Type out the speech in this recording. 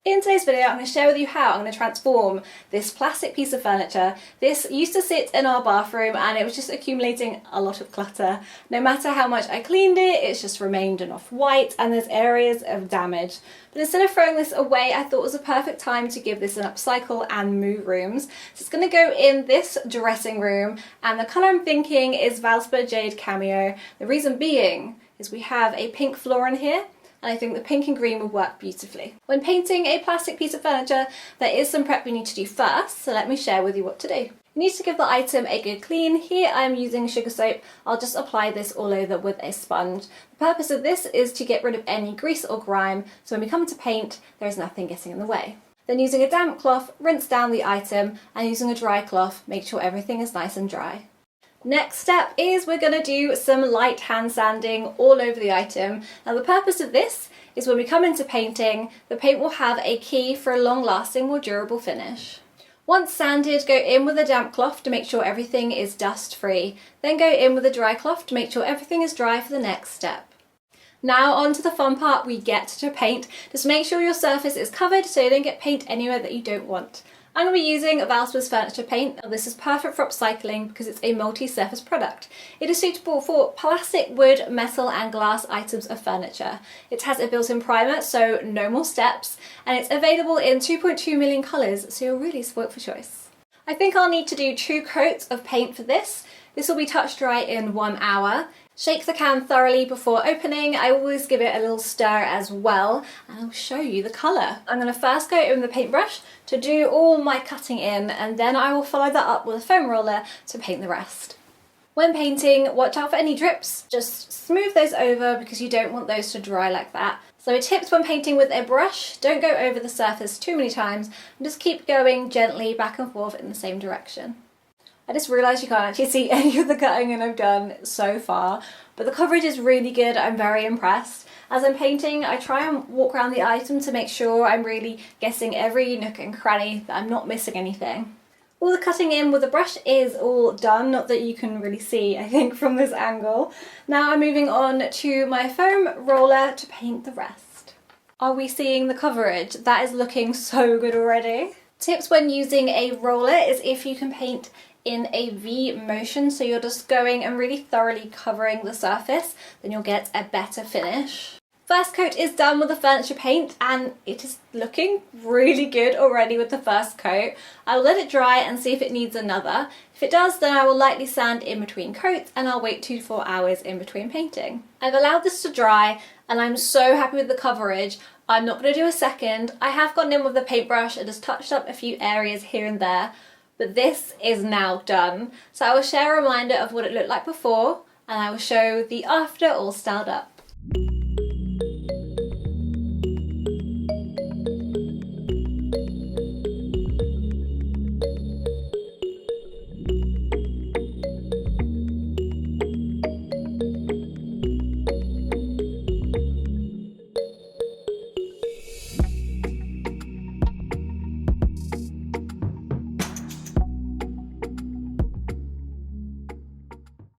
In today's video, I'm going to share with you how I'm going to transform this plastic piece of furniture. This used to sit in our bathroom and it was just accumulating a lot of clutter. No matter how much I cleaned it, it's just remained an off-white and there's areas of damage. But instead of throwing this away, I thought it was a perfect time to give this an upcycle and move rooms. So it's going to go in this dressing room, and the colour I'm thinking is Valspar Jade Cameo. The reason being is we have a pink floor in here, and I think the pink and green will work beautifully. When painting a plastic piece of furniture, there is some prep we need to do first, so let me share with you what to do. You need to give the item a good clean. Here I'm using sugar soap. I'll just apply this all over with a sponge. The purpose of this is to get rid of any grease or grime, so when we come to paint, there is nothing getting in the way. Then using a damp cloth, rinse down the item, and using a dry cloth, make sure everything is nice and dry. Next step is we're going to do some light hand sanding all over the item. Now the purpose of this is when we come into painting, the paint will have a key for a long-lasting, more durable finish. Once sanded, go in with a damp cloth to make sure everything is dust-free. Then go in with a dry cloth to make sure everything is dry for the next step. Now on to the fun part, we get to paint. Just make sure your surface is covered so you don't get paint anywhere that you don't want. I'm going to be using Valspar's furniture paint. Now, this is perfect for upcycling because it's a multi-surface product. It is suitable for plastic, wood, metal and glass items of furniture. It has a built-in primer, so no more steps, and it's available in 2.2 million colours, so you're really spoilt for choice. I think I'll need to do 2 coats of paint for this. This will be touch dry in 1 hour. Shake the can thoroughly before opening. I always give it a little stir as well, and I'll show you the colour. I'm going to first go in with the paintbrush to do all my cutting in, and then I will follow that up with a foam roller to paint the rest. When painting, watch out for any drips. Just smooth those over because you don't want those to dry like that. So tips when painting with a brush, don't go over the surface too many times and just keep going gently back and forth in the same direction. I just realised you can't actually see any of the cutting I've done so far, but the coverage is really good. I'm very impressed. As I'm painting, I try and walk around the item to make sure I'm really getting every nook and cranny, that I'm not missing anything. All the cutting in with the brush is all done, not that you can really see, I think, from this angle. Now I'm moving on to my foam roller to paint the rest. Are we seeing the coverage? That is looking so good already. Tips when using a roller is if you can paint in a V motion, so you're just going and really thoroughly covering the surface, then you'll get a better finish. First coat is done with the furniture paint and it is looking really good already with the first coat. I will let it dry and see if it needs another. If it does, then I will lightly sand in between coats and I'll wait 2 to 4 hours in between painting. I've allowed this to dry and I'm so happy with the coverage. I'm not going to do a second. I have gone in with the paintbrush and just touched up a few areas here and there, but this is now done. So I will share a reminder of what it looked like before, and I will show the after all styled up.